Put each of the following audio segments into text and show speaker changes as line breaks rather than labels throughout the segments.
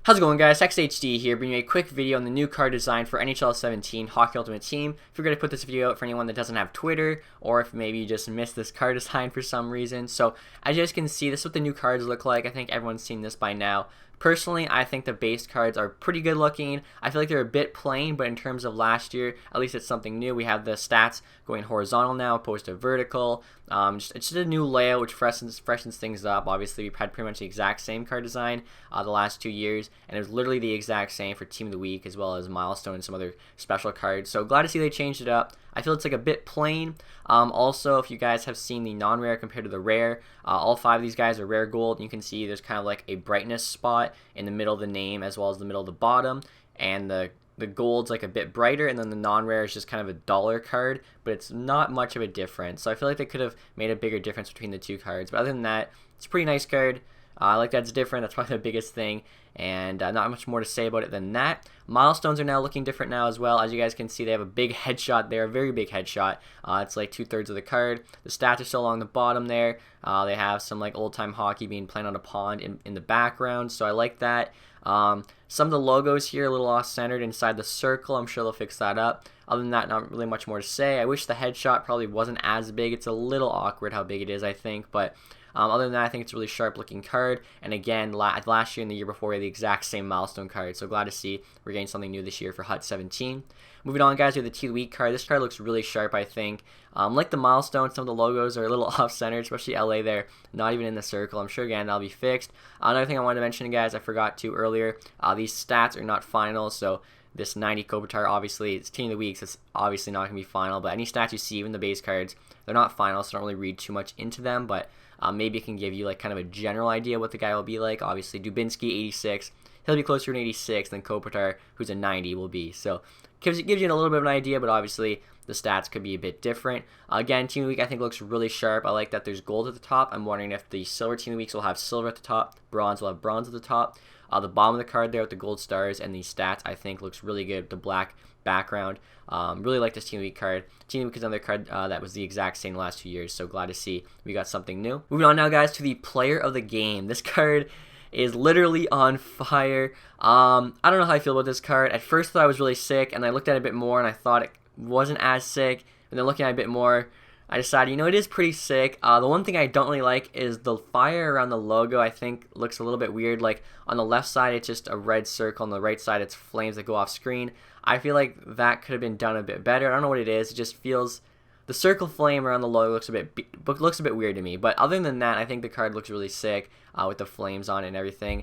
How's it going, guys? XHD here, bringing you a quick video on the new card design for NHL 17 Hockey Ultimate Team. Figured I'd put this video out for anyone that doesn't have Twitter, or if maybe you just missed this card design for some reason. So, as you guys can see, this is what the new cards look like. I think everyone's seen this by now. Personally, I think the base cards are pretty good looking. I feel like they're a bit plain, but in terms of last year, at least it's something new. We have the stats going horizontal now, opposed to vertical. It's just a new layout, which freshens things up. Obviously, we've had pretty much the exact same card design the last 2 years, and it was literally the exact same for Team of the Week, as well as Milestone and some other special cards. So glad to see they changed it up. I feel it's like a bit plain. Also, if you guys have seen the non-rare compared to the rare, all 5 of these guys are rare gold. You can see there's kind of like a brightness spot in the middle of the name as well as the middle of the bottom, and the gold's like a bit brighter, and then the non-rare is just kind of a dollar card, but it's not much of a difference. So I feel like they could have made a bigger difference between the two cards, but other than that, it's a pretty nice card. I like that it's different. That's probably the biggest thing, and not much more to say about it than that. Milestones are now looking different now as well. As you guys can see, they have a big headshot there, a very big headshot. It's like 2/3 of the card. The stats are still along the bottom there. They have some like old-time hockey being played on a pond in the background, so I like that. Some of the logos here are a little off-centered inside the circle. I'm sure they'll fix that up. Other than that, not really much more to say. I wish the headshot probably wasn't as big. It's a little awkward how big it is, I think, but other than that, I think it's a really sharp looking card. And again, last year and the year before, we had the exact same Milestone card. So glad to see we're getting something new this year for HUT 17. Moving on, guys, we have the Team of the Week card. This card looks really sharp, I think. Like the Milestone, some of the logos are a little off-centered, especially LA there, not even in the circle. I'm sure, again, that'll be fixed. Another thing I wanted to mention, guys, I forgot to earlier, these stats are not final, so this 90 Kopitar, obviously, it's Team of the Week, so it's obviously not going to be final, but any stats you see, even the base cards, they're not final, so don't really read too much into them, but maybe it can give you like kind of a general idea what the guy will be like. Obviously, Dubinsky, 86, he'll be closer to an 86 than Kopitar, who's a 90, will be. So gives you a little bit of an idea, but obviously the stats could be a bit different. Again, Team of the Week I think looks really sharp. I like that there's gold at the top. I'm wondering if the silver Team of the Weeks will have silver at the top, bronze will have bronze at the top. The bottom of the card there with the gold stars and the stats I think looks really good with the black background. Really like this Team of the Week card. Team of the Week is another card that was the exact same the last 2 years, so glad to see we got something new. Moving on now, guys, to the player of the game. This card is literally on fire. I don't know how I feel about this card. At first I thought it was really sick, and I looked at it a bit more and I thought it wasn't as sick, and then looking at it a bit more, I decided, you know, it is pretty sick. The one thing I don't really like is the fire around the logo. I think looks a little bit weird. Like on the left side it's just a red circle, on the right side it's flames that go off screen. I feel like that could have been done a bit better. I don't know what it is. It just feels, the circle flame around the logo looks a bit weird to me. But other than that, I think the card looks really sick with the flames on it and everything.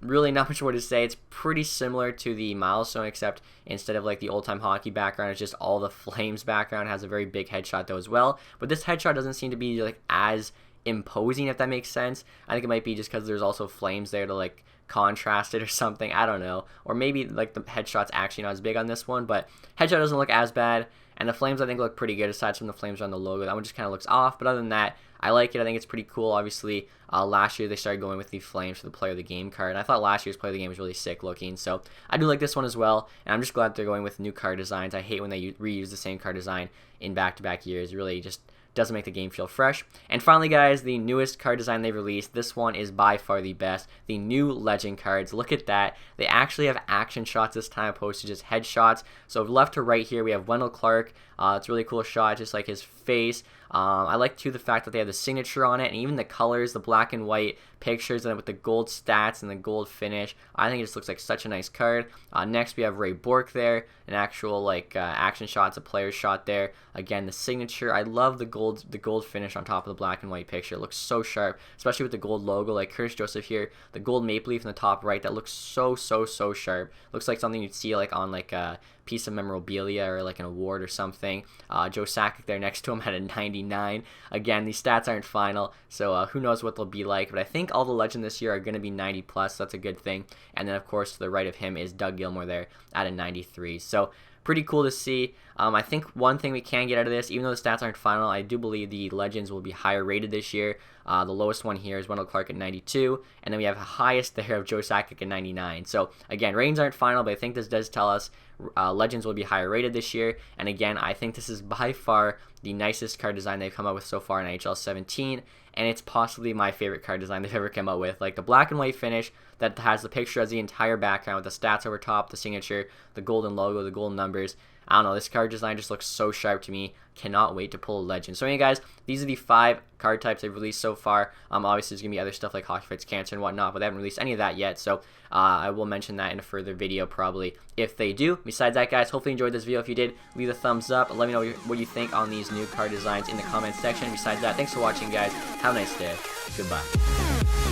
Really not much more to say. It's pretty similar to the Milestone, except instead of like the old-time hockey background, it's just all the flames background. It has a very big headshot though as well. But this headshot doesn't seem to be like as imposing, if that makes sense. I think it might be just because there's also flames there to like contrast it or something. I don't know. Or maybe like the headshot's actually not as big on this one, but headshot doesn't look as bad. And the flames I think look pretty good aside from the flames on the logo. That one just kind of looks off, but other than that, I like it. I think it's pretty cool. Obviously, last year they started going with the flames for the player of the game card, and I thought last year's player of the game was really sick looking, so I do like this one as well, and I'm just glad they're going with new card designs. I hate when they reuse the same card design in back-to-back years. It really just doesn't make the game feel fresh. And finally, guys, the newest card design they've released. This one is by far the best. The new Legend cards. Look at that. They actually have action shots this time opposed to just headshots. So left to right here, we have Wendell Clark. It's a really cool shot, just like his face. I like, too, the fact that they have the signature on it, and even the colors, the black and white pictures, and with the gold stats and the gold finish. I think it just looks like such a nice card. Next, we have Ray Bork there, an actual like action shot. It's a player's shot there. Again, the signature. I love the gold finish on top of the black and white picture. It looks so sharp, especially with the gold logo. Like Curtis Joseph here, the gold maple leaf in the top right. That looks so sharp. Looks like something you'd see like on like a piece of memorabilia or like an award or something. Joe Sakic there next to him had a 99. Again, these stats aren't final, so who knows what they'll be like, but I think all the Legend this year are going to be 90 plus, so that's a good thing. And then of course to the right of him is Doug Gilmour there at a 93. So pretty cool to see. I think one thing we can get out of this, even though the stats aren't final, I do believe the Legends will be higher rated this year. The lowest one here is Wendell Clark at 92, and then we have the highest there of Joe Sakic at 99. So again, ratings aren't final, but I think this does tell us Legends will be higher rated this year. And again, I think this is by far the nicest card design they've come up with so far in NHL 17, and it's possibly my favorite card design they've ever come up with. Like the black and white finish that has the picture as the entire background with the stats over top, the signature, the golden logo, the golden numbers. I don't know, this card design just looks so sharp to me. Cannot wait to pull a Legend. So anyway, guys, these are the 5 card types they've released so far. Obviously, there's going to be other stuff like Hockey Fights Cancer and whatnot, but they haven't released any of that yet. So I will mention that in a further video probably if they do. Besides that, guys, hopefully you enjoyed this video. If you did, leave a thumbs up. Let me know what you think on these new card designs in the comments section. Besides that, thanks for watching, guys. Have a nice day. Goodbye.